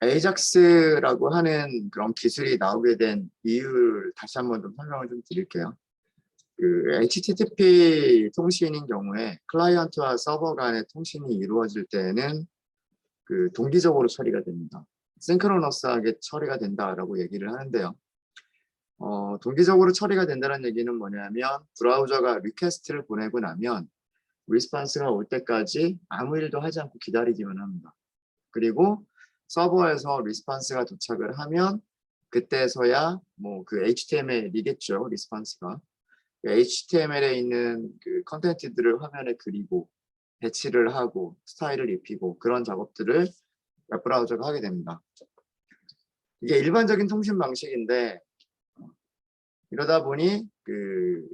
에이작스라고 하는 그런 기술이 나오게 된 이유를 다시 한번 좀 설명을 좀 드릴게요. 그 HTTP 통신인 경우에 클라이언트와 서버 간의 통신이 이루어질 때에는 그 동기적으로 처리가 됩니다. 싱크로너스하게 처리가 된다라고 얘기를 하는데요. 동기적으로 처리가 된다는 얘기는 뭐냐면 브라우저가 리퀘스트를 보내고 나면 리스폰스가 올 때까지 아무 일도 하지 않고 기다리기만 합니다. 그리고 서버에서 리스폰스가 도착을 하면 그때서야 뭐 그 HTML이겠죠, 리스폰스가. HTML에 있는 그 컨텐츠들을 화면에 그리고 배치를 하고 스타일을 입히고 그런 작업들을 웹브라우저가 하게 됩니다. 이게 일반적인 통신 방식인데 이러다 보니 그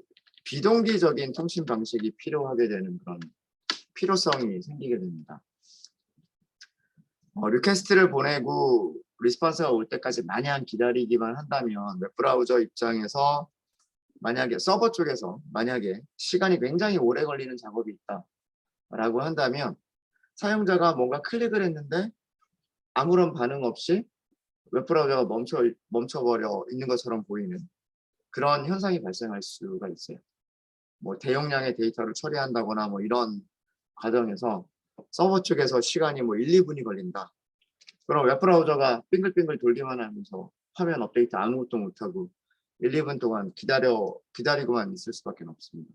비동기적인 통신 방식이 필요하게 되는 그런 필요성이 생기게 됩니다. 리퀘스트를 보내고 리스폰스가 올 때까지 마냥 기다리기만 한다면 웹브라우저 입장에서 만약에 서버 쪽에서 만약에 시간이 굉장히 오래 걸리는 작업이 있다라고 한다면 사용자가 뭔가 클릭을 했는데 아무런 반응 없이 웹브라우저가 멈춰버려 있는 것처럼 보이는 그런 현상이 발생할 수가 있어요. 뭐 대용량의 데이터를 처리한다거나 뭐 이런 과정에서 서버 쪽에서 시간이 뭐 1, 2분이 걸린다. 그럼 웹브라우저가 빙글빙글 돌기만 하면서 화면 업데이트 아무것도 못하고 1, 2분 동안 기다리고만 있을 수밖에 없습니다.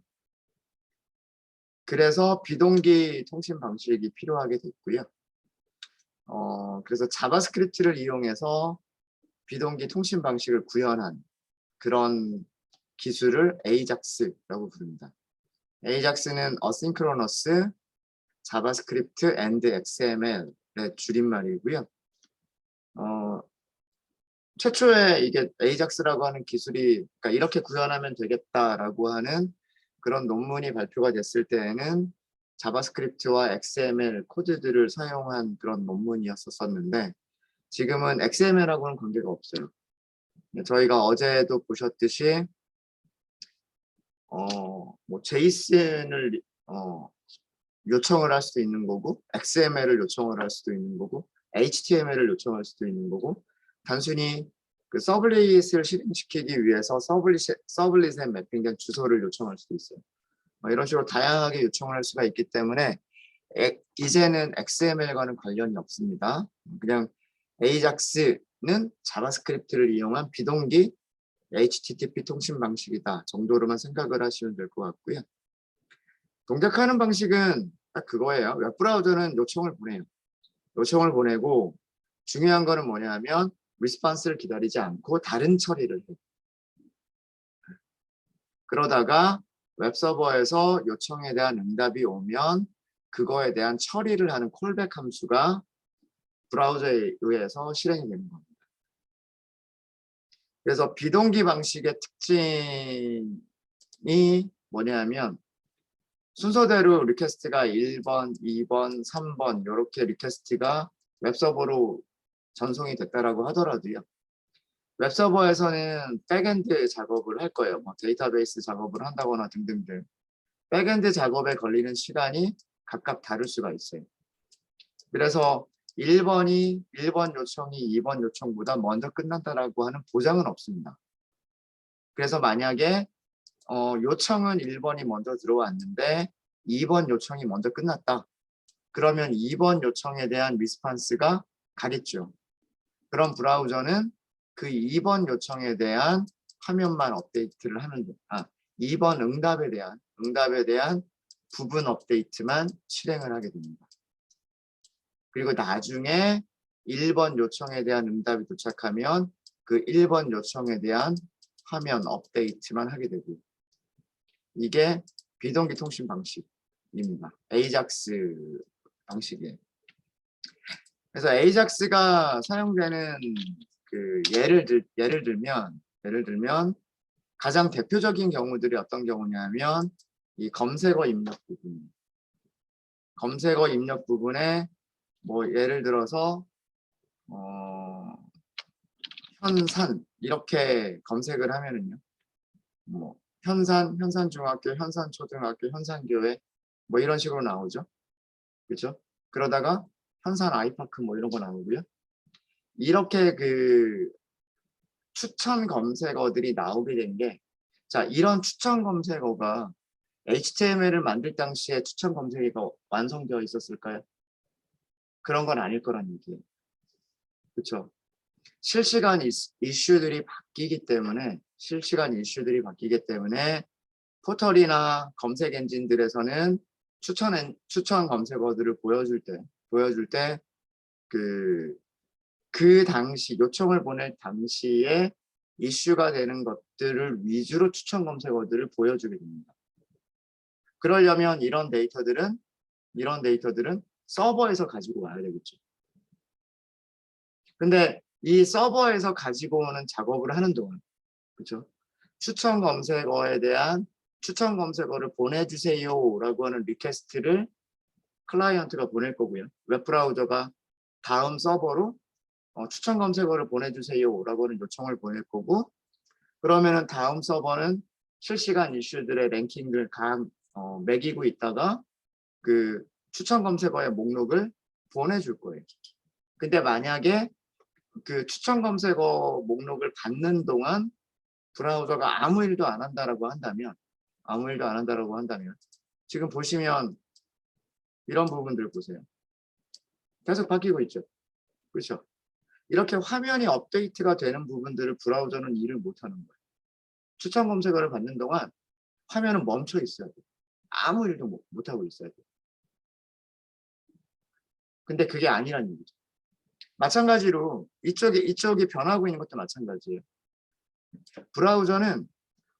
그래서 비동기 통신 방식이 필요하게 됐고요. 그래서 자바스크립트를 이용해서 비동기 통신 방식을 구현한 그런 기술을 AJAX라고 부릅니다. AJAX는 Asynchronous JavaScript and XML의 줄임말이고요. 최초에 이게 AJAX라고 하는 기술이 그러니까 이렇게 구현하면 되겠다라고 하는 그런 논문이 발표가 됐을 때에는 자바스크립트와 XML 코드들을 사용한 그런 논문이었었는데 지금은 XML하고는 관계가 없어요. 저희가 어제도 보셨듯이 뭐 JSON을 요청을 할 수도 있는 거고 XML을 요청을 할 수도 있는 거고 HTML을 요청할 수도 있는 거고 단순히 그 서블릿을 실행시키기 위해서 서블릿에 매핑된 주소를 요청할 수도 있어요. 이런 식으로 다양하게 요청을 할 수가 있기 때문에 이제는 XML과는 관련이 없습니다. 그냥 AJAX는 자바스크립트를 이용한 비동기 HTTP 통신 방식이다 정도로만 생각을 하시면 될 것 같고요. 동작하는 방식은 딱 그거예요. 웹브라우저는 요청을 보내요. 요청을 보내고 중요한 거는 뭐냐면 리스폰스를 기다리지 않고 다른 처리를 해요. 그러다가 웹서버에서 요청에 대한 응답이 오면 그거에 대한 처리를 하는 콜백 함수가 브라우저에 의해서 실행이 되는 겁니다. 그래서 비동기 방식의 특징이 뭐냐면 순서대로 리퀘스트가 1번, 2번, 3번 이렇게 리퀘스트가 웹서버로 전송이 됐다라고 하더라도요. 웹서버에서는 백엔드 작업을 할 거예요. 뭐 데이터베이스 작업을 한다거나 등등등. 백엔드 작업에 걸리는 시간이 각각 다를 수가 있어요. 그래서 1번 요청이 2번 요청보다 먼저 끝난다라고 하는 보장은 없습니다. 그래서 만약에 요청은 1번이 먼저 들어왔는데 2번 요청이 먼저 끝났다. 그러면 2번 요청에 대한 리스폰스가 가겠죠. 그럼 브라우저는 그 2번 요청에 대한 화면만 업데이트를 하면 돼. 2번 응답에 대한 부분 업데이트만 실행을 하게 됩니다. 그리고 나중에 1번 요청에 대한 응답이 도착하면 그 1번 요청에 대한 화면 업데이트만 하게 되고 이게 비동기 통신 방식입니다. AJAX 방식이에요. 그래서 AJAX가 사용되는 그 예를 들면 가장 대표적인 경우들이 어떤 경우냐면 이 검색어 입력 부분에 뭐 예를 들어서 현산 이렇게 검색을 하면은요. 뭐 현산중학교, 현산초등학교, 현산교회 뭐 이런 식으로 나오죠. 그렇죠? 그러다가 현산 아이파크 뭐 이런 거 나오고요. 이렇게 그 추천 검색어들이 나오게 된 게, 자, 이런 추천 검색어가 HTML을 만들 당시에 추천 검색어가 완성되어 있었을까요? 그런 건 아닐 거란 얘기예요. 그렇죠? 실시간 이슈들이 바뀌기 때문에, 포털이나 검색 엔진들에서는 추천 검색어들을 보여줄 때 그 당시 요청을 보낼 당시에 이슈가 되는 것들을 위주로 추천 검색어들을 보여주게 됩니다. 그러려면 이런 데이터들은 서버에서 가지고 와야 되겠죠. 근데 이 서버에서 가지고 오는 작업을 하는 동안, 그렇죠? 추천 검색어를 보내주세요라고 하는 리퀘스트를 클라이언트가 보낼 거고요. 웹브라우저가 다음 서버로 추천 검색어를 보내주세요라고 하는 요청을 보낼 거고, 그러면은 다음 서버는 실시간 이슈들의 랭킹을 매기고 있다가 그 추천 검색어의 목록을 보내줄 거예요. 근데 만약에 그 추천 검색어 목록을 받는 동안 브라우저가 아무 일도 안 한다라고 한다면, 지금 보시면 이런 부분들 보세요. 계속 바뀌고 있죠. 그렇죠? 이렇게 화면이 업데이트가 되는 부분들을 브라우저는 일을 못하는 거예요. 추천 검색어를 받는 동안 화면은 멈춰 있어야 돼요. 아무 일도 못하고 있어야 돼요. 근데 그게 아니란 얘기죠. 마찬가지로 이쪽이 변하고 있는 것도 마찬가지예요. 브라우저는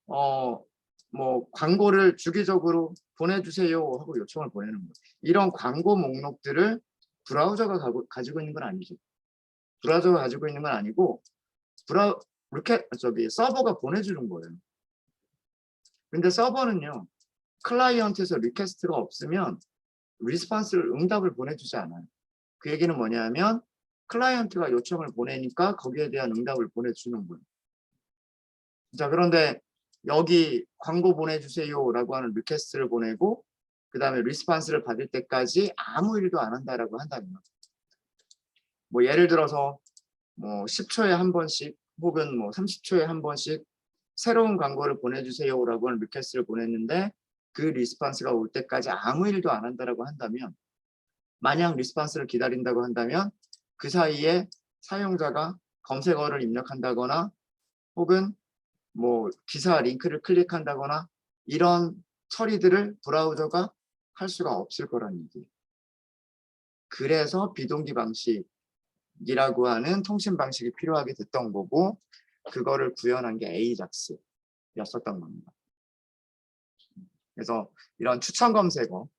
뭐 광고를 주기적으로 보내주세요 하고 요청을 보내는 거예요. 이런 광고 목록들을 브라우저가 가지고 있는 건 아니죠. 브라우저가 가지고 있는 건 아니고 서버가 보내주는 거예요. 근데 서버는요, 클라이언트에서 리퀘스트가 없으면 응답을 보내주지 않아요. 그 얘기는 뭐냐면 클라이언트가 요청을 보내니까 거기에 대한 응답을 보내주는 거예요. 자, 그런데 여기 광고 보내주세요라고 하는 리퀘스트를 보내고 그 다음에 리스폰스를 받을 때까지 아무 일도 안 한다라고 한다면, 뭐 예를 들어서 뭐 10초에 한 번씩 혹은 뭐 30초에 한 번씩 새로운 광고를 보내주세요라고 하는 리퀘스트를 보냈는데 그 리스폰스가 올 때까지 아무 일도 안 한다라고 한다면, 만약 리스폰스를 기다린다고 한다면 그 사이에 사용자가 검색어를 입력한다거나 혹은 뭐 기사 링크를 클릭한다거나 이런 처리들을 브라우저가 할 수가 없을 거란 얘기예요. 그래서 비동기 방식이라고 하는 통신 방식이 필요하게 됐던 거고, 그거를 구현한 게 에이작스였었던 겁니다. 그래서 이런 추천 검색어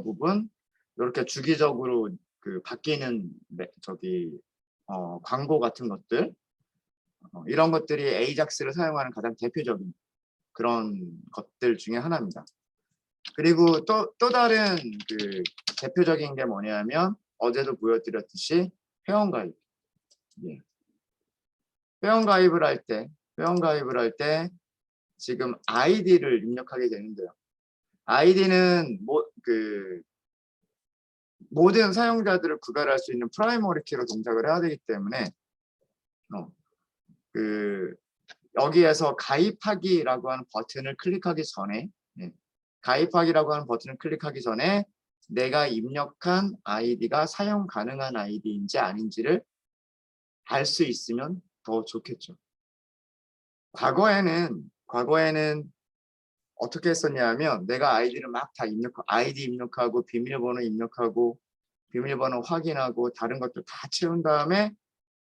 부분, 이렇게 주기적으로 그 바뀌는 광고 같은 것들, 이런 것들이 에이작스를 사용하는 가장 대표적인 그런 것들 중에 하나입니다. 그리고 또 다른 그 대표적인 게 뭐냐면 어제도 보여드렸듯이 회원가입. 예. 회원가입을 할 때 지금 아이디를 입력하게 되는데요. 아이디는 모든 사용자들을 구별할 수 있는 프라이머리 키로 동작을 해야 되기 때문에 여기에서 가입하기라고 하는 버튼을 클릭하기 전에 내가 입력한 아이디가 사용 가능한 아이디인지 아닌지를 알 수 있으면 더 좋겠죠. 과거에는 어떻게 했었냐면 내가 아이디를 막 다 아이디 입력하고 비밀번호 확인하고 다른 것도 다 채운 다음에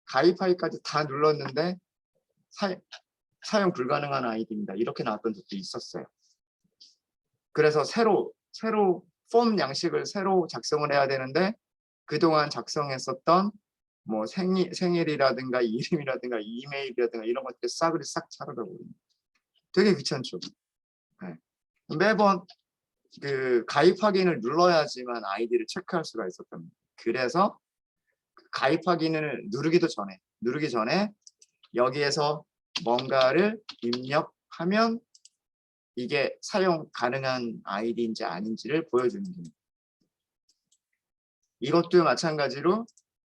가입하기까지 다 눌렀는데 사용 불가능한 아이디입니다. 이렇게 나왔던 적도 있었어요. 그래서 새로 폼 양식을 새로 작성을 해야 되는데 그동안 작성했었던 뭐 생일이라든가 이름이라든가 이메일이라든가 이런 것들 싹 차려버립니다. 되게 귀찮죠. 네. 매번 그 가입 확인을 눌러야지만 아이디를 체크할 수가 있었답니다. 그래서 가입 확인을 누르기 전에 여기에서 뭔가를 입력하면 이게 사용 가능한 아이디인지 아닌지를 보여주는 겁니다. 이것도 마찬가지로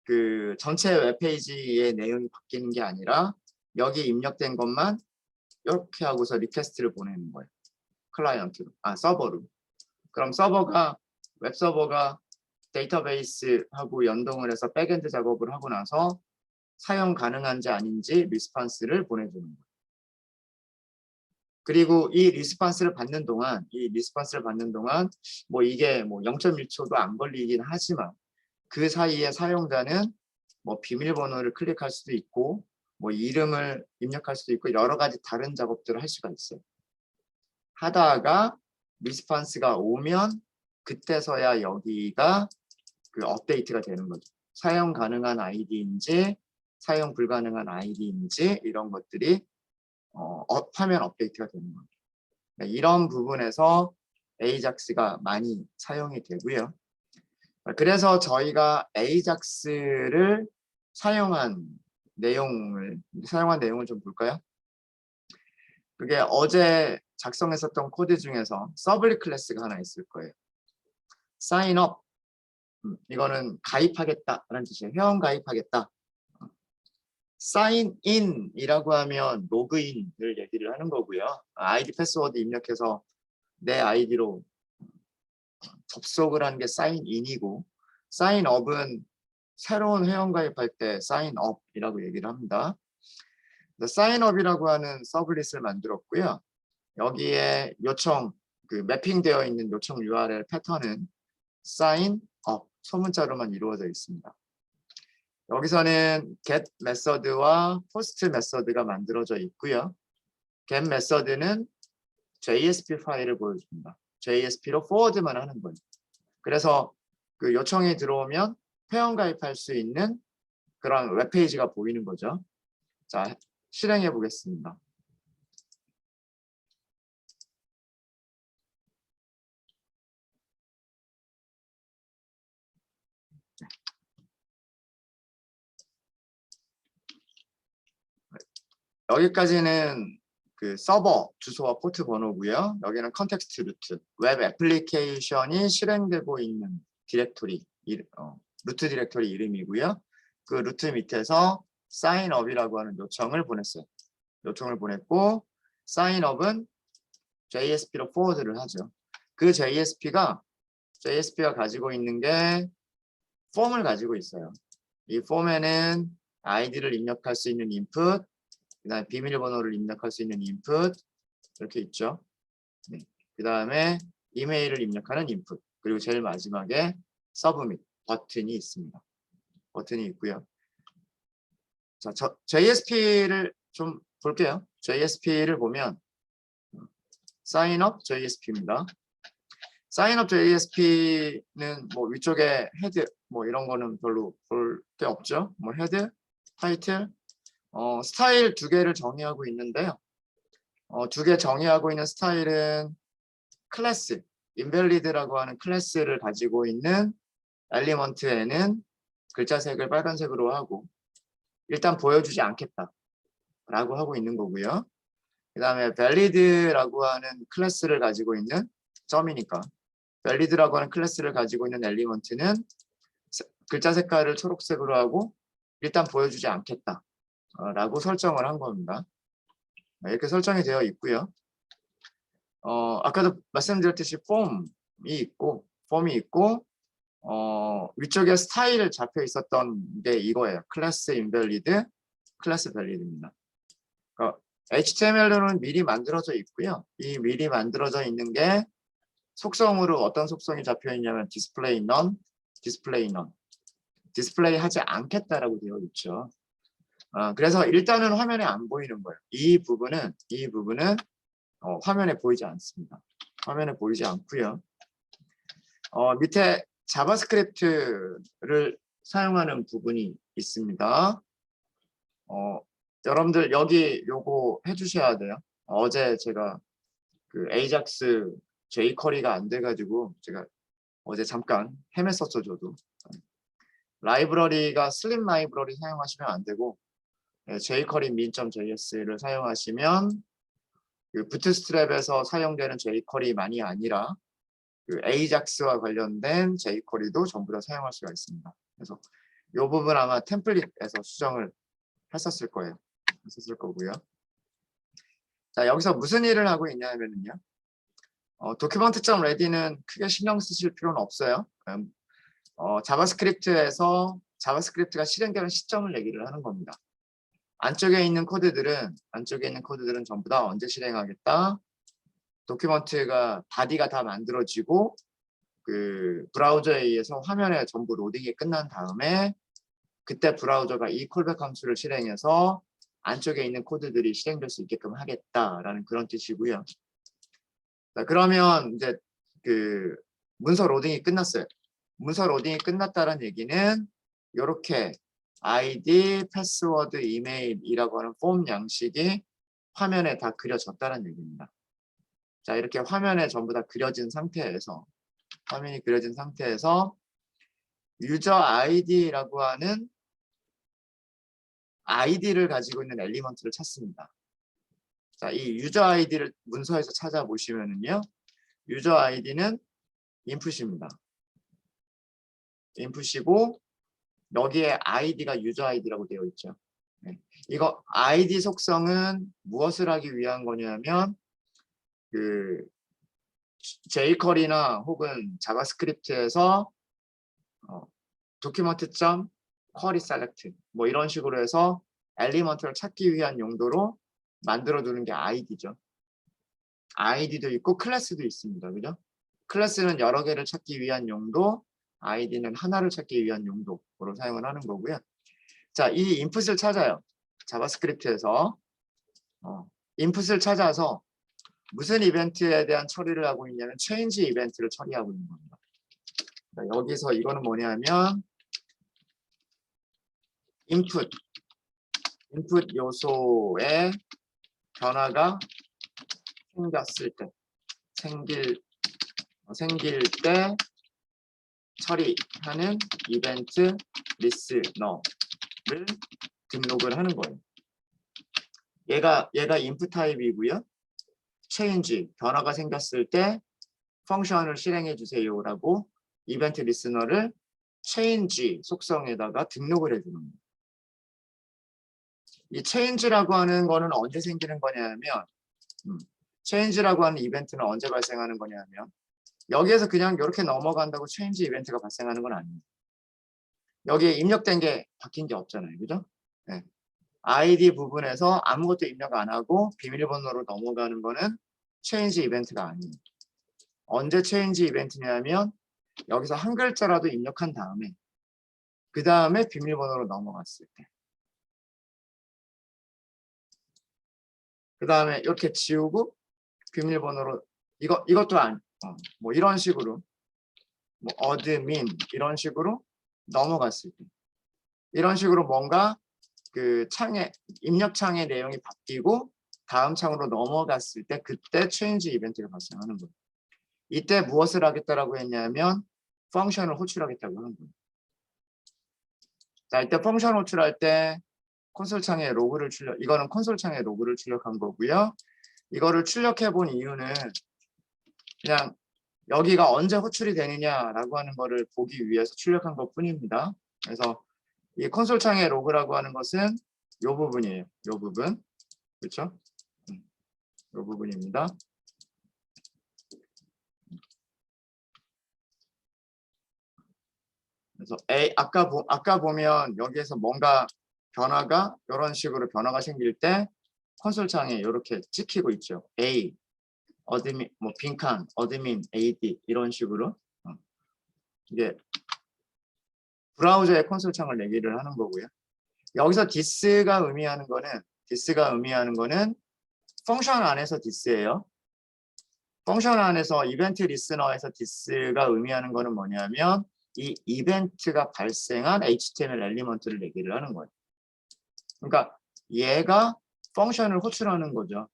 그 전체 웹페이지의 내용이 바뀌는 게 아니라 여기 입력된 것만 이렇게 하고서 리퀘스트를 보내는 거예요. 클라이언트로, 서버로. 그럼 웹 서버가 데이터베이스하고 연동을 해서 백엔드 작업을 하고 나서 사용 가능한지 아닌지 리스판스를 보내주는 거예요. 그리고 이 리스판스를 받는 동안 뭐 이게 뭐 0.1초도 안 걸리긴 하지만 그 사이에 사용자는 뭐 비밀번호를 클릭할 수도 있고 뭐 이름을 입력할 수도 있고 여러 가지 다른 작업들을 할 수가 있어요. 하다가 리스판스가 오면 그때서야 여기가 그 업데이트가 되는 거죠. 사용 가능한 아이디인지 사용 불가능한 아이디인지 이런 것들이 화면 업데이트가 되는 겁니다. 이런 부분에서 AJAX가 많이 사용이 되고요. 그래서 저희가 AJAX를 사용한 내용을 좀 볼까요? 그게 어제 작성했었던 코드 중에서 서블릿 클래스가 하나 있을 거예요. sign up. 이거는 가입하겠다라는 뜻이에요. 회원 가입하겠다. sign in 이라고 하면 로그인을 얘기를 하는 거고요. 아이디 패스워드 입력해서 내 아이디로 접속을 하는 게 sign in이고 sign up은 새로운 회원 가입할 때 sign up이라고 얘기를 합니다. sign up이라고 하는 서블릿을 만들었고요. 여기에 요청, 그 매핑되어 있는 요청 URL 패턴은 sign up 소문자로만 이루어져 있습니다. 여기서는 get 메서드와 post 메서드가 만들어져 있고요. get 메서드는 JSP 파일을 보여줍니다. JSP로 forward만 하는 거예요. 그래서 그 요청이 들어오면 회원 가입할 수 있는 그런 웹페이지가 보이는 거죠. 자, 실행해 보겠습니다. 여기까지는 그 서버 주소와 포트 번호고요. 여기는 컨텍스트 루트, 웹 애플리케이션이 실행되고 있는 디렉토리, 루트 디렉토리 이름이고요. 그 루트 밑에서 sign up이라고 하는 요청을 보냈어요. 요청을 보냈고 sign up은 JSP로 forward를 하죠. 그 JSP가 가지고 있는 게 폼을 가지고 있어요. 이 폼에는 아이디를 입력할 수 있는 인풋, 그다음에 비밀번호를 입력할 수 있는 인풋 이렇게 있죠. 네. 그다음에 이메일을 입력하는 인풋, 그리고 제일 마지막에 서브밋 버튼이 있습니다. 버튼이 있고요. 자, JSP를 좀 볼게요. JSP를 보면 sign up JSP입니다. sign up JSP는 뭐 위쪽에 헤드 뭐 이런 거는 별로 볼 게 없죠. 뭐 헤드, 타이틀, 스타일 두 개를 정의하고 있는데요. 두 개 정의하고 있는 스타일은 클래스, invalid라고 하는 클래스를 가지고 있는 엘리먼트에는 글자색을 빨간색으로 하고 일단 보여주지 않겠다 라고 하고 있는 거고요. 그 다음에 valid라고 하는 클래스를 가지고 있는 점이니까 valid라고 하는 클래스를 가지고 있는 엘리먼트는 글자 색깔을 초록색으로 하고 일단 보여주지 않겠다 라고 설정을 한 겁니다. 이렇게 설정이 되어 있고요. 아까도 말씀드렸듯이 폼이 있고 위쪽에 스타일 잡혀 있었던 게 이거예요. 클래스 인밸리드, 클래스 밸리드입니다. HTML로는 미리 만들어져 있고요. 이 미리 만들어져 있는 게 속성으로 어떤 속성이 잡혀 있냐면 display none, 디스플레이 하지 않겠다라고 되어 있죠. 그래서 일단은 화면에 안 보이는 거예요. 이 부분은 화면에 보이지 않습니다. 화면에 보이지 않고요. 밑에 자바스크립트를 사용하는 부분이 있습니다. 여러분들 여기 요거 해주셔야 돼요. 어제 제가 그 AJAX jQuery가 안 돼가지고 제가 어제 잠깐 헤맸었죠, 저도. 라이브러리가 슬림 라이브러리 사용하시면 안 되고 jQuery min.js를 사용하시면 그 부트스트랩에서 사용되는 jQuery만이 아니라 그 AJAX와 관련된 jQuery도 전부 다 사용할 수가 있습니다. 그래서 이 부분 아마 템플릿에서 수정을 했었을 거예요. 했었을 거고요. 자, 여기서 무슨 일을 하고 있냐면요. document.ready는 크게 신경 쓰실 필요는 없어요. 자바스크립트가 실행되는 시점을 얘기를 하는 겁니다. 안쪽에 있는 코드들은 전부 다 언제 실행하겠다. 도큐먼트가 바디가 다 만들어지고 그 브라우저에 의해서 화면에 전부 로딩이 끝난 다음에 그때 브라우저가 이 콜백 함수를 실행해서 안쪽에 있는 코드들이 실행될 수 있게끔 하겠다라는 그런 뜻이고요. 자, 그러면 이제 그 문서 로딩이 끝났어요. 문서 로딩이 끝났다는 얘기는 이렇게 아이디, 패스워드, 이메일이라고 하는 폼 양식이 화면에 다 그려졌다는 얘기입니다. 자, 이렇게 화면에 전부 다 그려진 상태에서 화면이 그려진 상태에서 유저 아이디라고 하는 아이디를 가지고 있는 엘리먼트를 찾습니다. 자, 이 유저 아이디를 문서에서 찾아보시면은요. 유저 아이디는 인풋입니다. 인풋이고 여기에 아이디가 유저 아이디라고 되어 있죠. 네. 이거 아이디 속성은 무엇을 하기 위한 거냐면 그 jQuery나 혹은 자바스크립트에서 document.query select 뭐 이런 식으로 해서 엘리먼트를 찾기 위한 용도로 만들어 두는 게 아이디죠. 아이디도 있고 클래스도 있습니다. 그죠? 클래스는 여러 개를 찾기 위한 용도, 아이디는 하나를 찾기 위한 용도로 사용을 하는 거고요. 자, 이 인풋을 찾아요. 자바스크립트에서 인풋을 찾아서 무슨 이벤트에 대한 처리를 하고 있냐면 change 이벤트를 처리하고 있는 겁니다. 자, 여기서 이거는 뭐냐면 인풋 요소에 변화가 생길 때 처리하는 이벤트 리스너를 등록을 하는 거예요. 얘가 인풋 타입이고요. change 변화가 생겼을 때 펑션을 실행해 주세요라고 이벤트 리스너를 change 속성에다가 등록을 해주는 거예요. 이 change라고 하는 거는 언제 생기는 거냐면 change라고 하는 이벤트는 언제 발생하는 거냐면 여기에서 그냥 이렇게 넘어간다고 change 이벤트가 발생하는 건 아닙니다. 여기에 입력된 게 바뀐 게 없잖아요. 그죠? 네. 아이디 부분에서 아무것도 입력 안 하고 비밀번호로 넘어가는 거는 change 이벤트가 아니에요. 언제 change 이벤트냐면 여기서 한 글자라도 입력한 다음에 그 다음에 비밀번호로 넘어갔을 때 그 다음에 이렇게 지우고 비밀번호로 이것도 뭐 이런 식으로 뭐 어드민 이런 식으로 넘어갔을 때 이런 식으로 뭔가 그 창에 입력 창의 내용이 바뀌고 다음 창으로 넘어갔을 때 그때 change 이벤트가 발생하는 거예요. 이때 무엇을 하겠다라고 했냐면 펑션을 호출하겠다고 하는 거예요. 자, 이때 펑션 호출할 때 콘솔 창에 로그를 이거는 콘솔 창에 로그를 출력한 거고요. 이거를 출력해 본 이유는 그냥 여기가 언제 호출이 되느냐라고 하는 거를 보기 위해서 출력한 것 뿐입니다. 그래서 이 콘솔 창의 로그라고 하는 것은 이 부분이에요. 이 부분. 그렇죠? 이 부분입니다. 그래서 아까 보면 여기에서 뭔가 변화가 이런 식으로 변화가 생길 때 콘솔 창에 이렇게 찍히고 있죠. A, 어드민, 뭐 빈칸, 어드민, AD 이런 식으로 이게 브라우저의 콘솔 창을 얘기를 하는 거고요. 여기서 this가 의미하는 거는 펑션 안에서 this예요. 펑션 안에서 이벤트 리스너에서 this가 의미하는 거는 뭐냐면 이 이벤트가 발생한 HTML 엘리먼트를 얘기를 하는 거예요. 그러니까 얘가 펑션을 호출하는 거죠.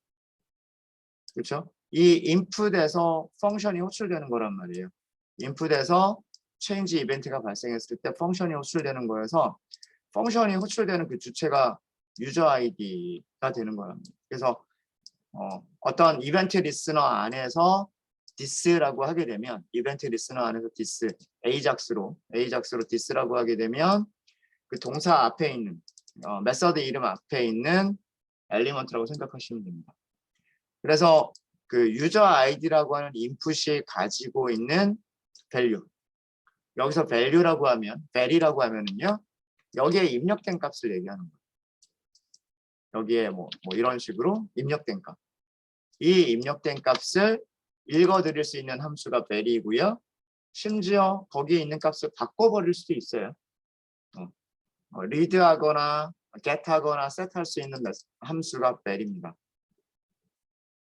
그렇죠? 이 인풋에서 펑션이 호출되는 거란 말이에요. 인풋에서 change 이벤트가 발생했을 때 펑션이 호출되는 거여서 펑션이 호출되는 그 주체가 유저 아이디가 되는 거랍니다. 그래서 어떤 이벤트 리스너 안에서 this라고 하게 되면 이벤트 리스너 안에서 this A작스로 this라고 하게 되면 그 동사 앞에 있는 메서드 이름 앞에 있는 엘리먼트라고 생각하시면 됩니다. 그래서 그 유저 아이디라고 하는 인풋이 가지고 있는 밸류, 여기서 value라고 하면 val이라고 하면은요 여기에 입력된 값을 얘기하는 거예요. 여기에 뭐 이런 식으로 입력된 값, 이 입력된 값을 읽어드릴 수 있는 함수가 vary이고요. 심지어 거기에 있는 값을 바꿔버릴 수도 있어요. read하거나 get하거나 set할 수 있는 함수가 vary입니다.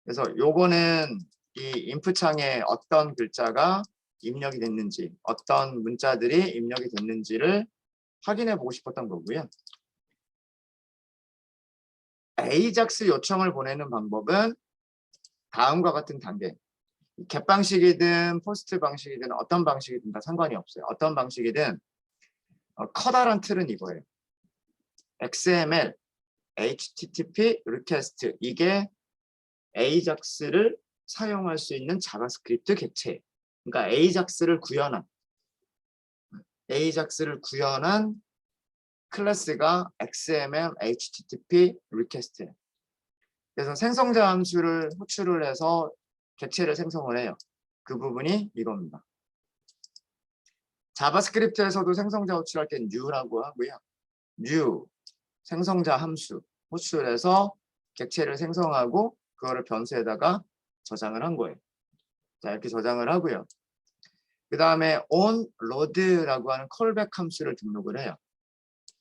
그래서 요거는 이 인풋 창에 어떤 글자가 입력이 됐는지, 어떤 문자들이 입력이 됐는지를 확인해 보고 싶었던 거고요. AJAX 요청을 보내는 방법은 다음과 같은 단계. get 방식이든 포스트 방식이든 어떤 방식이든 다 상관이 없어요. 어떤 방식이든 커다란 틀은 이거예요. XML, HTTP, request 이게 AJAX를 사용할 수 있는 자바스크립트 객체. 그러니까 AJAX를 구현한 클래스가 XML, HTTP, request예요. 그래서 생성자 함수를 호출을 해서 객체를 생성을 해요. 그 부분이 이겁니다. 자바스크립트에서도 생성자 호출할 땐 new라고 하고요. new, 생성자 함수 호출해서 객체를 생성하고 그거를 변수에다가 저장을 한 거예요. 자, 이렇게 저장을 하고요. 그 다음에 onload라고 하는 콜백 함수를 등록을 해요.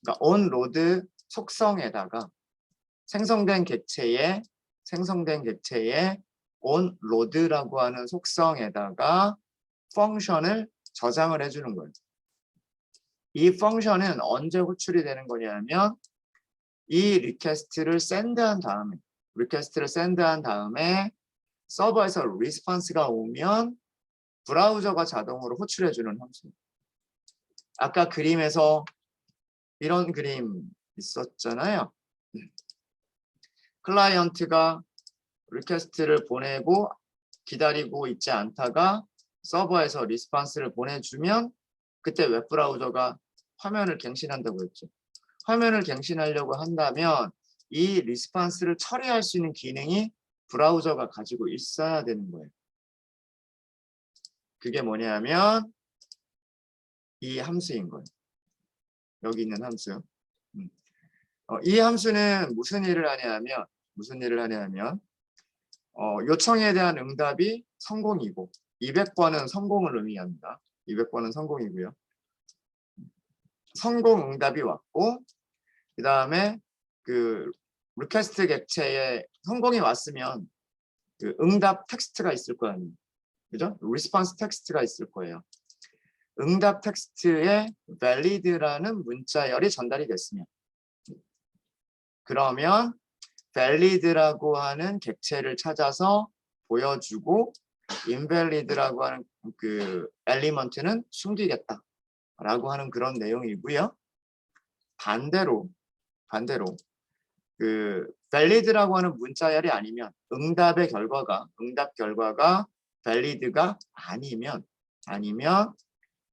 그러니까 onload 속성에다가 생성된 객체에 onload라고 하는 속성에다가 펑션을 저장을 해주는 거예요. 이 펑션은 언제 호출이 되는 거냐면 이 리퀘스트를 샌드한 다음에 서버에서 리스폰스가 오면 브라우저가 자동으로 호출해주는 함수입니다. 아까 그림에서 이런 그림 있었잖아요. 클라이언트가 리퀘스트를 보내고 기다리고 있지 않다가 서버에서 리스폰스를 보내주면 그때 웹브라우저가 화면을 갱신한다고 했죠. 화면을 갱신하려고 한다면 이 리스폰스를 처리할 수 있는 기능이 브라우저가 가지고 있어야 되는 거예요. 그게 뭐냐면 이 함수인 거예요. 여기 있는 함수. 이 함수는 무슨 일을 하냐면 요청에 대한 응답이 성공이고 200번은 성공을 의미합니다. 200번은 성공이고요. 성공 응답이 왔고 그 다음에 그 리퀘스트 객체에 성공이 왔으면 그 응답 텍스트가 있을 거 아니에요. 그죠? 리스폰스 텍스트가 있을 거예요. 응답 텍스트에 valid라는 문자열이 전달이 됐으면 그러면 valid라고 하는 객체를 찾아서 보여주고 invalid라고 하는 그 엘리먼트는 숨기겠다라고 하는 그런 내용이고요. 반대로 그 valid라고 하는 문자열이 아니면 응답 결과가 valid가 아니면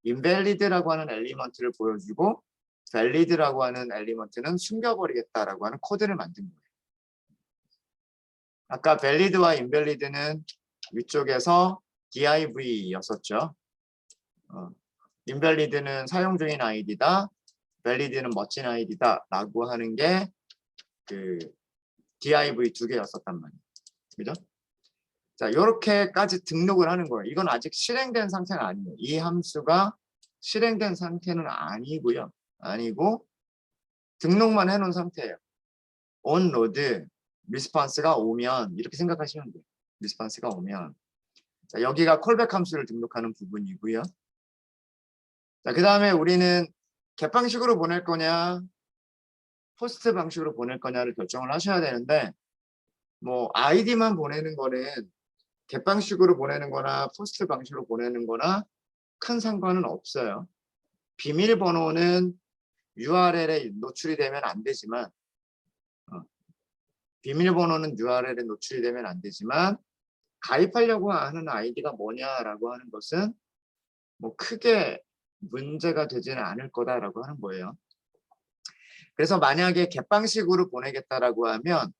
invalid라고 하는 엘리먼트를 보여주고 valid라고 하는 엘리먼트는 숨겨버리겠다라고 하는 코드를 만든 거예요. 아까 valid와 invalid는 위쪽에서 div였었죠. invalid는 사용 중인 아이디다, valid는 멋진 아이디다 라고 하는 게 그 div 두 개였었단 말이에요. 그죠? 자, 이렇게까지 등록을 하는 거예요. 이건 아직 실행된 상태는 아니에요. 이 함수가 실행된 상태는 아니고요. 등록만 해놓은 상태예요. onload, 리스폰스가 오면 이렇게 생각하시면 돼요. 리스폰스가 오면 자, 여기가 콜백 함수를 등록하는 부분이고요. 자, 그 다음에 우리는 get 방식으로 보낼 거냐 포스트 방식으로 보낼 거냐를 결정을 하셔야 되는데 뭐 아이디만 보내는 거는 get 방식으로 보내는 거나 포스트 방식으로 보내는 거나 큰 상관은 없어요. 비밀번호는 URL에 노출이 되면 안 되지만 가입하려고 하는 아이디가 뭐냐라고 하는 것은 뭐 크게 문제가 되지는 않을 거다라고 하는 거예요. 그래서 만약에 겟방식으로 보내겠다라고 하면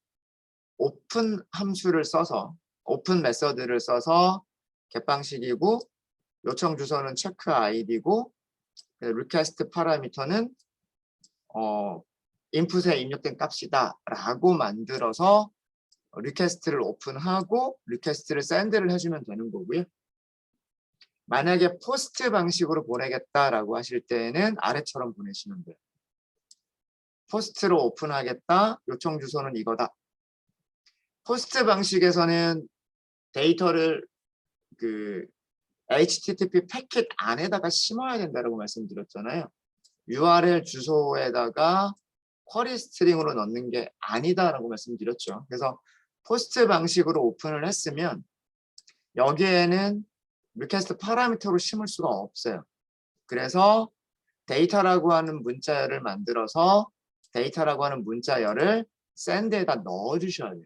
오픈 함수를 써서 오픈 메서드를 써서 겟방식이고 요청 주소는 체크 아이디고 리퀘스트 파라미터는 인풋에 입력된 값이다 라고 만들어서 리퀘스트를 오픈하고 리퀘스트를 샌드를 해주면 되는 거고요. 만약에 포스트 방식으로 보내겠다라고 하실 때는 아래처럼 보내시면 돼요. 포스트로 오픈하겠다. 요청 주소는 이거다. 포스트 방식에서는 데이터를 그 HTTP 패킷 안에다가 심어야 된다고 말씀드렸잖아요. URL 주소에다가 쿼리 스트링으로 넣는 게 아니다라고 말씀드렸죠. 그래서 포스트 방식으로 오픈을 했으면 여기에는 리퀘스트 파라미터로 심을 수가 없어요. 그래서 데이터라고 하는 문자열을 만들어서 데이터라고 하는 문자열을 샌드에다 넣어주셔야 돼요.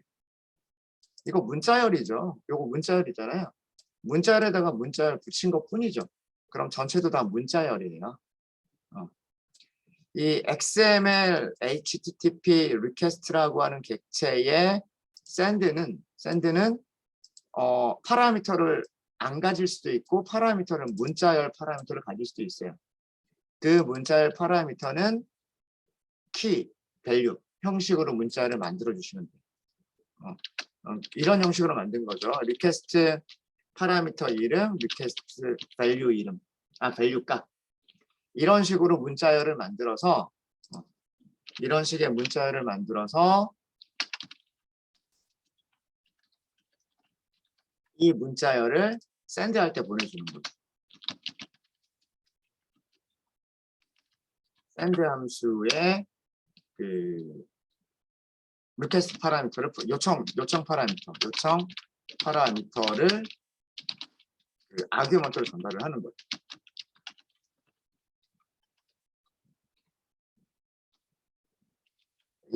이거 문자열이죠. 이거 문자열이잖아요. 문자열에다가 문자열 붙인 것 뿐이죠. 그럼 전체도 다 문자열이에요. 이 XML HTTP 리퀘스트라고 하는 객체의 샌드는 파라미터를 안 가질 수도 있고 파라미터는 문자열 파라미터를 가질 수도 있어요. 그 문자열 파라미터는 키, 밸류 형식으로 문자열을 만들어 주시면 돼요. 이런 형식으로 만든 거죠. 리퀘스트 파라미터 이름, 리퀘스트 밸류 이름, 밸류 값. 이런 식으로 문자열을 만들어서 이런 식의 문자열을 만들어서 이 문자열을 샌드할 때 보내주는 거죠. 샌드 함수의 그 리퀘스트 파라미터를 요청 파라미터를 그 아규먼트를 전달을 하는 거죠.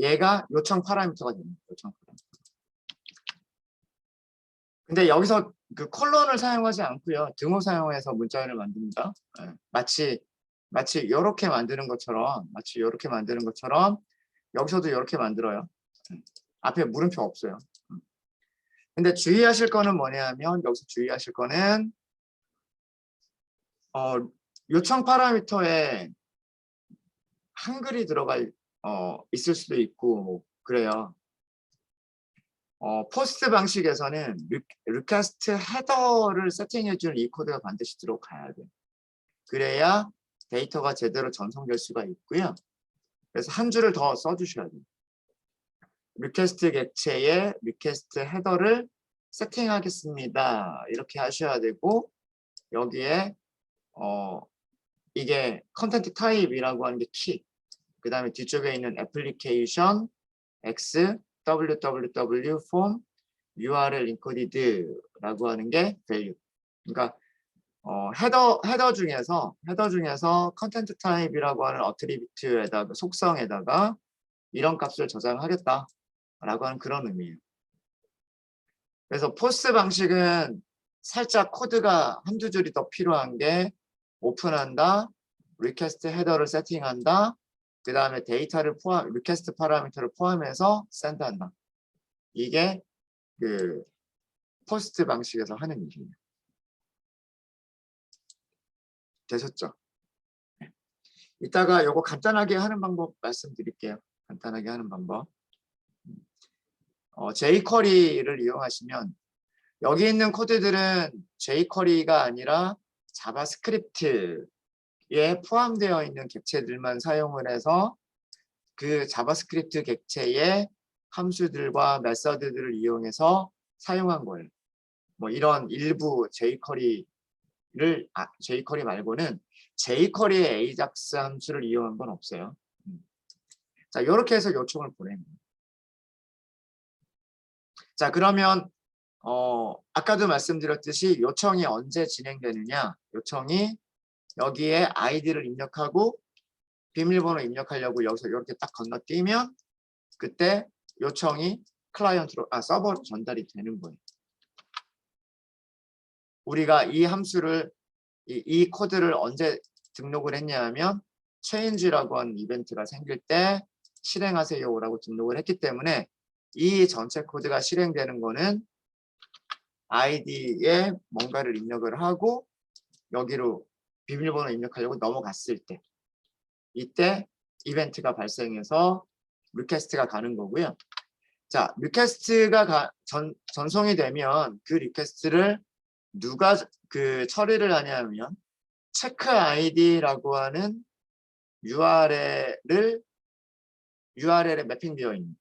얘가 요청 파라미터가 됩니다. 요청 파라미터. 근데 여기서 그 콜론을 사용하지 않고요. 등호 사용해서 문자열을 만듭니다. 마치 이렇게 만드는 것처럼 여기서도 이렇게 만들어요. 앞에 물음표 없어요. 근데 주의하실 거는 뭐냐면 여기서 주의하실 거는 요청 파라미터에 한글이 들어가 있을 수도 있고 뭐 그래요. 포스트 방식에서는 리퀘스트 헤더를 세팅해주는 이 코드가 반드시 들어가야 돼요. 그래야 데이터가 제대로 전송될 수가 있고요. 그래서 한 줄을 더 써주셔야 돼요. 리퀘스트 객체에 리퀘스트 헤더를 세팅하겠습니다. 이렇게 하셔야 되고 여기에 이게 컨텐트 타입이라고 하는 게 키, 그 다음에 뒤쪽에 있는 애플리케이션 X www form URL encoded라고 하는 게 value. 그러니까 헤더 중에서 컨텐트 타입이라고 하는 어트리뷰트에다가 속성에다가 이런 값을 저장하겠다라고 하는 그런 의미예요. 그래서 포스트 방식은 살짝 코드가 한두 줄이 더 필요한 게 오픈한다, 리퀘스트 헤더를 세팅한다, 그 다음에 데이터를 리퀘스트 파라미터를 포함해서 샌드한다. 이게 그 포스트 방식에서 하는 일이에요. 되셨죠? 네. 이따가 요거 간단하게 하는 방법 말씀드릴게요. 간단하게 하는 방법. jQuery를 이용하시면 여기 있는 코드들은 jQuery가 아니라 자바스크립트에 포함되어 있는 객체들만 사용을 해서 그 자바스크립트 객체의 함수들과 메서드들을 이용해서 사용한 거예요. 뭐 이런 일부 jQuery 말고는 jQuery의 AJAX 함수를 이용한 건 없어요. 자, 이렇게 해서 요청을 보냅니다. 자, 그러면 아까도 말씀드렸듯이 요청이 언제 진행되느냐? 요청이 여기에 아이디를 입력하고 비밀번호 입력하려고 여기서 이렇게 딱 건너뛰면 그때 요청이 클라이언트로 서버로 전달이 되는 거예요. 우리가 이 함수를 이 코드를 언제 등록을 했냐 하면 change라고 하는 이벤트가 생길 때 실행하세요라고 등록을 했기 때문에 이 전체 코드가 실행되는 거는 아이디에 뭔가를 입력을 하고 여기로 비밀번호 입력하려고 넘어갔을 때 이때 이벤트가 발생해서 리퀘스트가 가는 거고요. 자, 리퀘스트가 전송이 되면 그 리퀘스트를 누가 처리를 하냐면 체크 아이디라고 하는 URL에 매핑되어 있는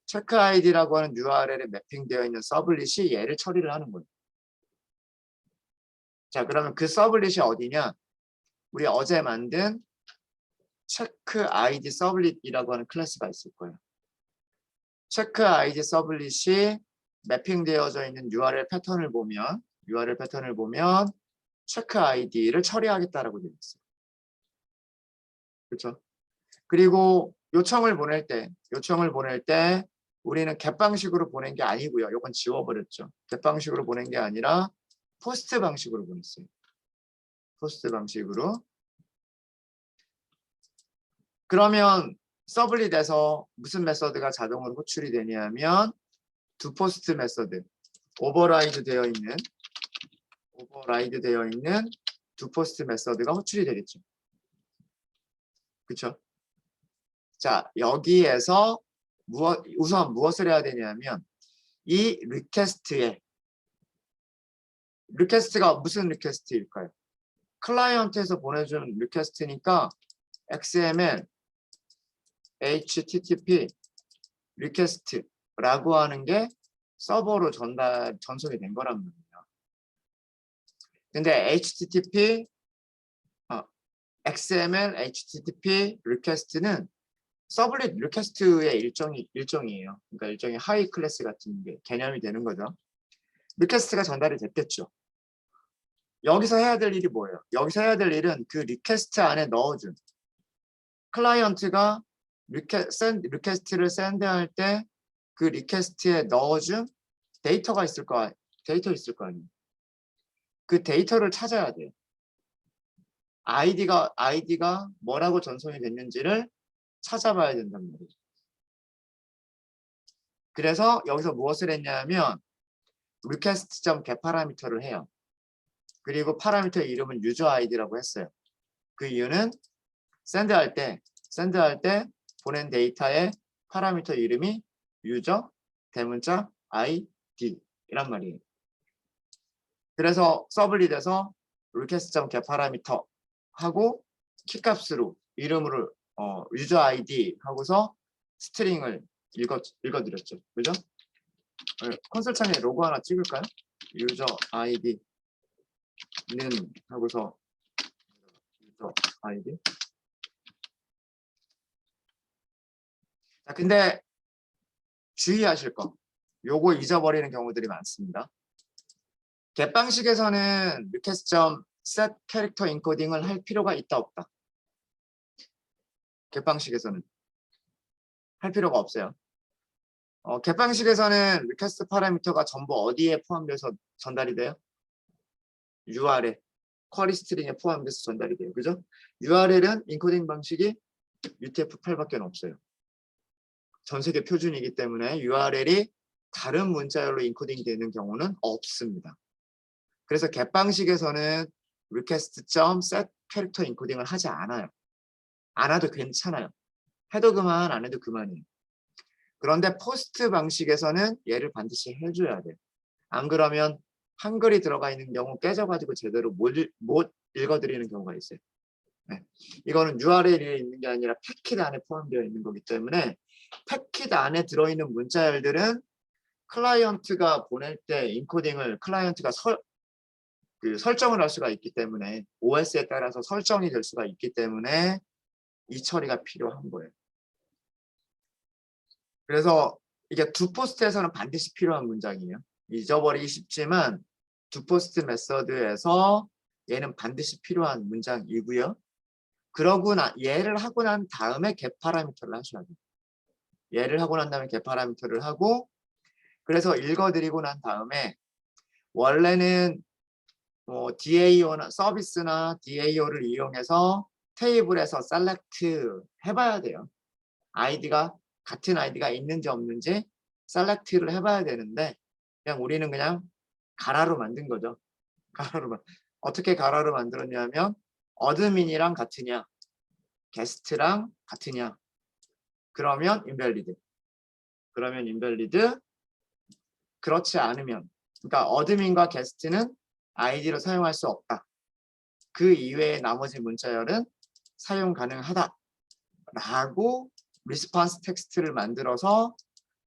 체크 아이디라고 하는 URL에 매핑되어 있는 서블릿이 얘를 처리를 하는 거예요. 자, 그러면 그 서블릿이 어디냐? 우리 어제 만든 체크 아이디 서블릿이라고 하는 클래스가 있을 거예요. 체크 아이디 서블릿이 매핑되어져 있는 URL 패턴을 보면 체크 아이디를 처리하겠다라고 되어 있어요. 그렇죠? 그리고 요청을 보낼 때 우리는 get 방식으로 보낸 게 아니고요. 이건 지워버렸죠. get 방식으로 보낸 게 아니라 포스트 방식으로 보냈어요. 포스트 방식으로. 그러면 서블릿에서 무슨 메서드가 자동으로 호출이 되냐면 도포스트 메서드, 오버라이드 되어 있는 도포스트 메서드가 호출이 되겠죠. 그렇죠? 자, 여기에서 우선 무엇을 해야 되냐면 이 리퀘스트가 무슨 리퀘스트일까요? 클라이언트에서 보내준 리퀘스트니까 XML HTTP 리퀘스트라고 하는 게 서버로 전송이 된 거란 말이에요. 근데 XML HTTP 리퀘스트는 서블릿 리퀘스트의 일종이에요. 그러니까 일종의 하이 클래스 같은 게 개념이 되는 거죠. 리퀘스트가 전달이 됐겠죠. 여기서 해야 될 일이 뭐예요? 여기서 해야 될 일은 그 리퀘스트 안에 넣어준 클라이언트가 리퀘스트를 샌드할 때 그 리퀘스트에 넣어준 데이터 있을 거 아니에요. 그 데이터를 찾아야 돼요. 아이디가 뭐라고 전송이 됐는지를 찾아봐야 된단 말이에요. 그래서 여기서 무엇을 했냐면 request.get 파라미터를 해요. 그리고 파라미터의 이름은 유저 아이디라고 했어요. 그 이유는 샌드할 때 보낸 데이터의 파라미터 이름이 유저 대문자 id이란 말이에요. 그래서 서블릿에서 request.get 파라미터 하고 키값으로 이름으로 유저 아이디 하고서 스트링을 읽어드렸죠. 그죠? 콘솔 창에 로고 하나 찍을까요? 유저 아이디는 하고서 유저 아이디. 자, 근데 주의하실 거. 요거 잊어버리는 경우들이 많습니다. get 방식에서는 request.set 캐릭터 인코딩을 할 필요가 있다 없다. get 방식에서는 할 필요가 없어요. get 방식에서는 request 파라미터가 전부 어디에 포함돼서 전달이 돼요? URL, 쿼리 스트링에 포함돼서 전달이 돼요. 그죠? URL은 인코딩 방식이 UTF-8밖에 없어요. 전 세계 표준이기 때문에 URL이 다른 문자열로 인코딩 되는 경우는 없습니다. 그래서 get 방식에서는 request.set 캐릭터 인코딩을 하지 않아요. 안 해도 괜찮아요. 해도 그만, 안 해도 그만이에요. 그런데 포스트 방식에서는 얘를 반드시 해줘야 돼요. 안 그러면 한글이 들어가 있는 경우 깨져가지고 제대로 못 읽어드리는 경우가 있어요. 네. 이거는 URL에 있는 게 아니라 패킷 안에 포함되어 있는 거기 때문에 패킷 안에 들어있는 문자열들은 클라이언트가 보낼 때 인코딩을 클라이언트가 설정을 할 수가 있기 때문에 OS에 따라서 설정이 될 수가 있기 때문에 이 처리가 필요한 거예요. 그래서 이게 두포스트에서는 반드시 필요한 문장이에요. 잊어버리기 쉽지만 두포스트 메서드에서 얘는 반드시 필요한 문장이고요. 그러고 얘를 하고 난 다음에 get 파라미터를 하셔야 돼요. 얘를 하고 난 다음에 get 파라미터를 하고 그래서 읽어드리고 난 다음에 원래는 DAO나 서비스나 DAO를 이용해서 테이블에서 셀렉트 해봐야 돼요. 아이디가 같은 아이디가 있는지 없는지 셀렉트를 해봐야 되는데 그냥 우리는 그냥 가라로 만든 거죠. 가라로 어떻게 가라로 만들었냐면 어드민이랑 같으냐 게스트랑 같으냐 그러면 인밸리드 그러면 인밸리드 그렇지 않으면 그러니까 어드민과 게스트는 아이디로 사용할 수 없다. 그 이외의 나머지 문자열은 사용 가능하다. 라고 리스폰스 텍스트를 만들어서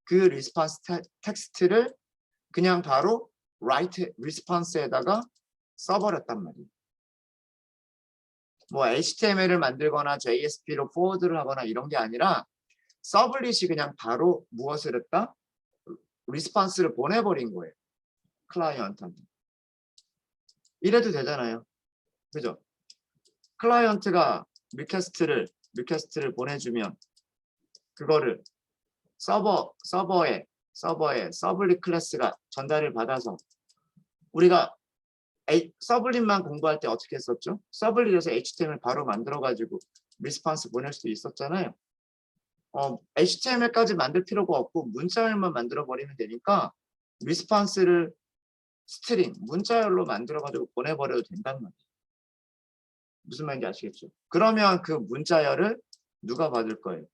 그 리스폰스 텍스트를 그냥 바로 write response에다가 써버렸단 말이에요. 뭐 HTML을 만들거나 JSP로 포워드를 하거나 이런 게 아니라 서블릿이 그냥 바로 무엇을 했다? 리스폰스를 보내버린 거예요. 클라이언트한테. 이래도 되잖아요. 그죠? 클라이언트가 리퀘스트를 보내주면 그거를 서버에 서블릿 클래스가 전달을 받아서 우리가 서블릿만 공부할 때 어떻게 했었죠? 서블릿에서 HTML 바로 만들어가지고 리스폰스 보낼 수도 있었잖아요. HTML까지 만들 필요가 없고 문자열만 만들어버리면 되니까 리스폰스를 스트링, 문자열로 만들어가지고 보내버려도 된단 말이에요. 무슨 말인지 아시겠죠? 그러면 그 문자열을 누가 받을 거예요?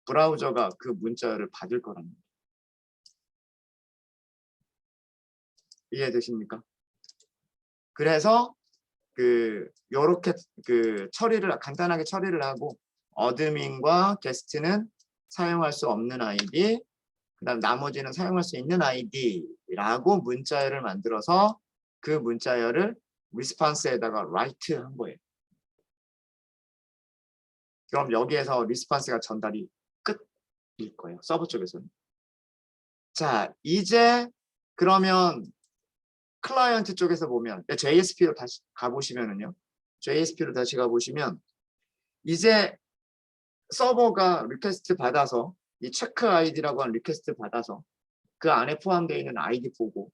브라우저가 그 문자열을 받을 거란 말이에요. 이해되십니까? 그래서 요렇게 처리를 간단하게 처리를 하고 어드민과 게스트는 사용할 수 없는 아이디, 그다음 나머지는 사용할 수 있는 아이디라고 문자열을 만들어서 그 문자열을 리스폰스에다가 write 한 거예요. 그럼 여기에서 리스폰스가 전달이 끝일 거예요. 서버 쪽에서는. 자, 이제 그러면 클라이언트 쪽에서 보면 JSP로 다시 가보시면은요. JSP로 다시 가보시면 이제 서버가 리퀘스트 받아서 이 체크 아이디라고 하는 리퀘스트 받아서 그 안에 포함되어 있는 아이디 보고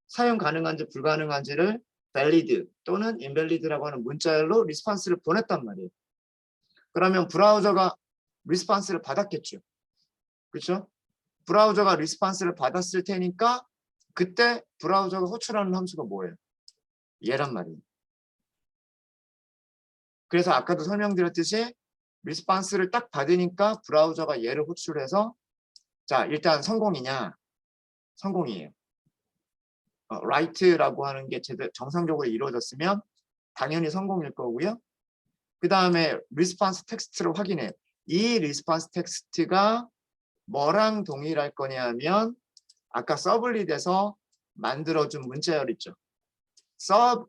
사용 가능한지 불가능한지를 valid 또는 invalid라고 하는 문자열로 리스폰스를 보냈단 말이에요. 그러면 브라우저가 리스폰스를 받았겠죠. 그렇죠? 브라우저가 리스폰스를 받았을 테니까 그때 브라우저가 호출하는 함수가 뭐예요? 얘란 말이에요. 그래서 아까도 설명드렸듯이 리스폰스를 딱 받으니까 브라우저가 얘를 호출해서 자 일단 성공이냐? 성공이에요. write라고 하는 게 정상적으로 이루어졌으면 당연히 성공일 거고요. 그 다음에 리스폰스 텍스트를 확인해요. 이 리스폰스 텍스트가 뭐랑 동일할 거냐면 아까 서블릿에서 만들어준 문자열 있죠.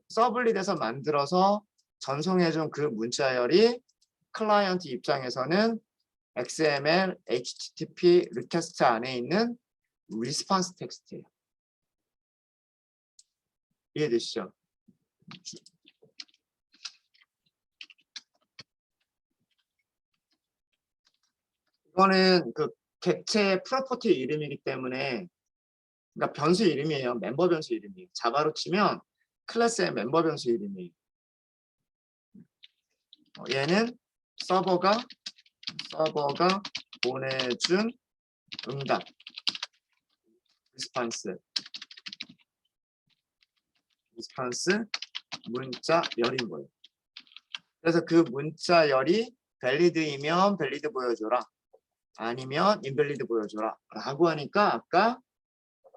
서블릿에서 만들어서 전송해준 그 문자열이 클라이언트 입장에서는 XML, HTTP 리퀘스트 안에 있는 리스폰스 텍스트예요. 이해되시죠? 이거는 그 객체 프로퍼티 이름이기 때문에 그러니까 변수 이름이에요. 멤버 변수 이름이에요. 자바로 치면 클래스의 멤버 변수 이름이에요. 얘는 서버가 보내준 응답 리스폰스 문자열인 거예요. 그래서 그 문자열이 밸리드이면 밸리드 보여줘라. 아니면 인밸리드 보여줘라. 라고 하니까 아까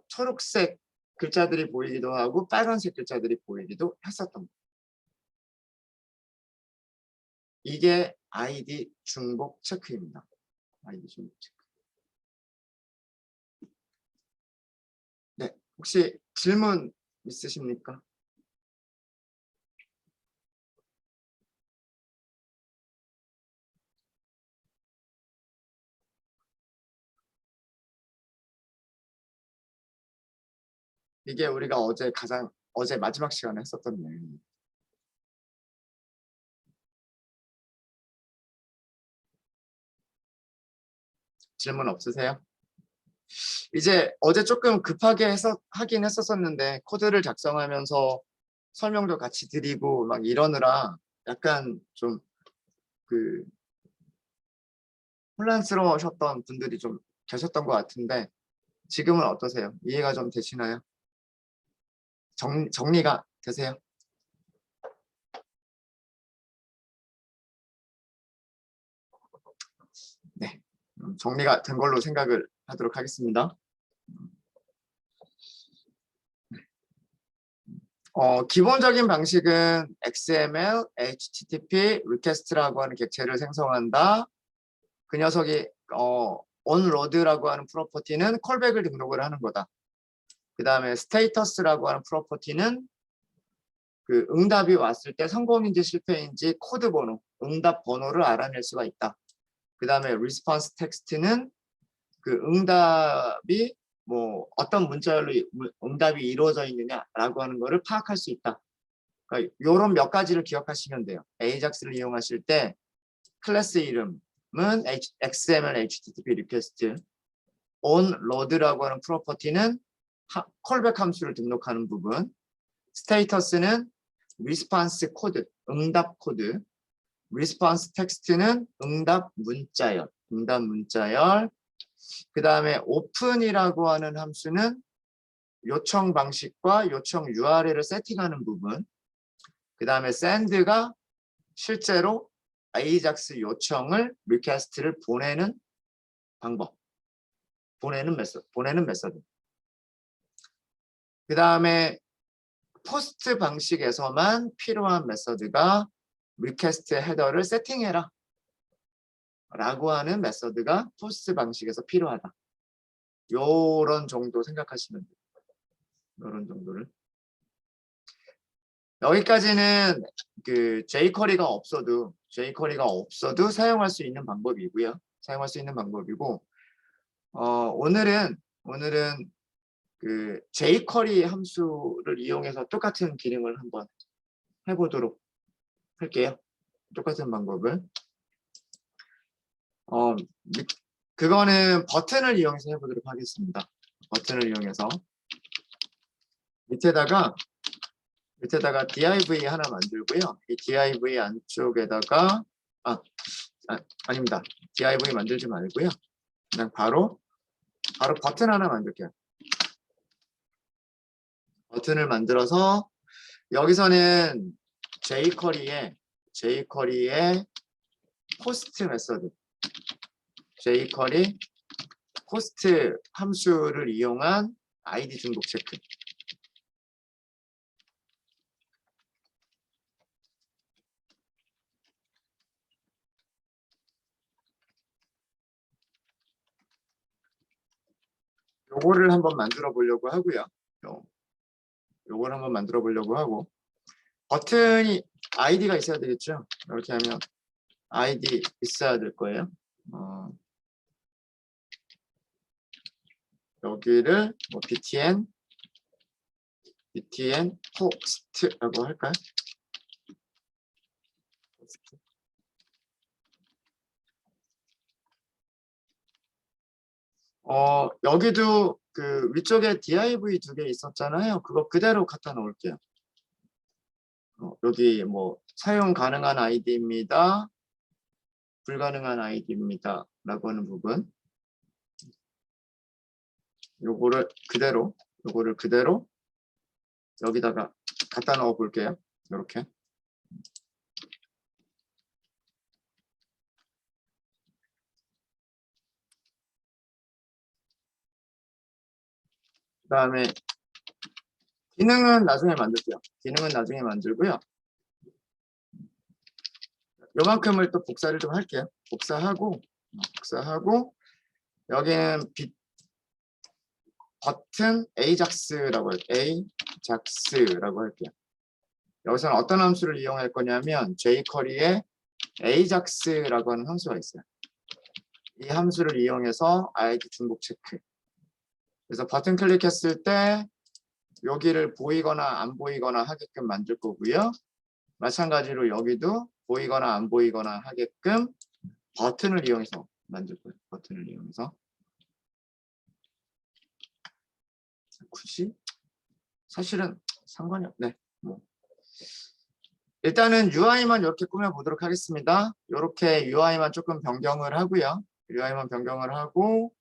초록색 글자들이 보이기도 하고 빨간색 글자들이 보이기도 했었던 거예요. 이게 아이디 중복 체크입니다. 아이디 중복 체크. 네, 혹시 질문 있으십니까? 이게 우리가 어제 마지막 시간에 했었던 내용입니다. 질문 없으세요? 이제 어제 조금 급하게 하긴 했었었는데 코드를 작성하면서 설명도 같이 드리고 막 이러느라 약간 좀 혼란스러우셨던 분들이 좀 계셨던 것 같은데 지금은 어떠세요? 이해가 좀 되시나요? 정리가 되세요? 네, 정리가 된 걸로 생각을 하도록 하겠습니다. 기본적인 방식은 XML, HTTP, request라고 하는 객체를 생성한다. 그 녀석이 onload라고 하는 프로퍼티는 콜백을 등록을 하는 거다. 그 다음에 status라고 하는 프로퍼티는 그 응답이 왔을 때 성공인지 실패인지 코드 번호, 응답 번호를 알아낼 수가 있다. 그 다음에 response text는 그 응답이 뭐 어떤 문자열로 응답이 이루어져 있느냐라고 하는 거를 파악할 수 있다. 그러니까 이런 몇 가지를 기억하시면 돼요. AJAX를 이용하실 때 클래스 이름은 XML HTTP request, onload라고 하는 프로퍼티는 콜백 함수를 등록하는 부분, 스테이터스는 response 코드, 응답 코드, response text는 응답 문자열, 그 다음에 open이라고 하는 함수는 요청 방식과 요청 URL을 세팅하는 부분, 그 다음에 send가 실제로 AJAX 요청을 리퀘스트를 보내는 방법, 보내는 메서드. 그 다음에 포스트 방식에서만 필요한 메서드가 리퀘스트 헤더를 세팅해라 라고 하는 메서드가 포스트 방식에서 필요하다. 요런 정도 생각하시면 돼요. 요런 정도를. 여기까지는 그 jQuery가 없어도 사용할 수 있는 방법이고요. 사용할 수 있는 방법이고, 오늘은 그 jQuery 함수를 이용해서 똑같은 기능을 한번 해보도록 할게요. 똑같은 방법을. 그거는 버튼을 이용해서 해보도록 하겠습니다. 버튼을 이용해서 밑에다가 div 하나 만들고요. 이 div 안쪽에다가 아닙니다. div 만들지 말고요. 그냥 바로 버튼 하나 만들게요. 버튼을 만들어서 여기서는 jQuery의 포스트 메서드, jQuery 포스트 함수를 이용한 아이디 중복 체크. 요거를 한번 만들어 보려고 하고요. 요걸 한번 만들어 보려고 하고, 버튼이 아이디가 있어야 되겠죠. 이렇게 하면 아이디 있어야 될 거예요. 여기를 뭐 btn post라고 할까요? 여기도 그 위쪽에 div 2개 있었잖아요. 그거 그대로 갖다 놓을게요. 여기 뭐 사용 가능한 아이디입니다. 불가능한 아이디입니다. 라고 하는 부분. 요거를 그대로 여기다가 갖다 넣어 볼게요. 이렇게. 그 다음에 기능은 나중에 만들게요. 기능은 나중에 만들고요. 요만큼을 또 복사를 좀 할게요. 복사하고 여기는 버튼 AJAX라고 할게요. 여기서는 어떤 함수를 이용할 거냐면 jQuery에 AJAX라고 하는 함수가 있어요. 이 함수를 이용해서 ID 중복 체크. 그래서 버튼 클릭했을 때 여기를 보이거나 안 보이거나 하게끔 만들 거고요. 마찬가지로 여기도 보이거나 안 보이거나 하게끔 버튼을 이용해서 만들 거예요. 버튼을 이용해서. 굳이 사실은 상관이 없네. 뭐. 일단은 UI만 이렇게 꾸며보도록 하겠습니다. 이렇게 UI만 조금 변경을 하고요. UI만 변경을 하고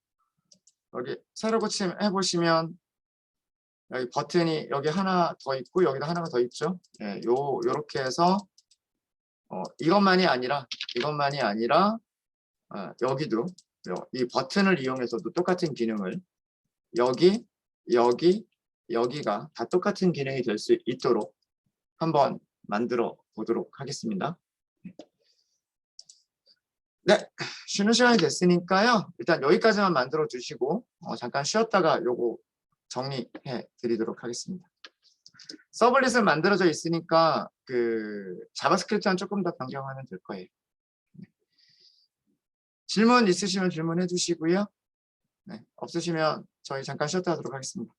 여기 새로 고침해 보시면 여기 버튼이 여기 하나 더 있고 여기도 하나가 더 있죠. 예, 요렇게 해서 이것만이 아니라 여기도 이 버튼을 이용해서도 똑같은 기능을 여기가 다 똑같은 기능이 될 수 있도록 한번 만들어 보도록 하겠습니다. 네, 쉬는 시간이 됐으니까요. 일단 여기까지만 만들어 주시고 잠깐 쉬었다가 요거 정리해 드리도록 하겠습니다. 서블릿은 만들어져 있으니까 그 자바스크립트는 조금 더 변경하면 될 거예요. 질문 있으시면 질문해 주시고요. 네, 없으시면 저희 잠깐 쉬었다 하도록 하겠습니다.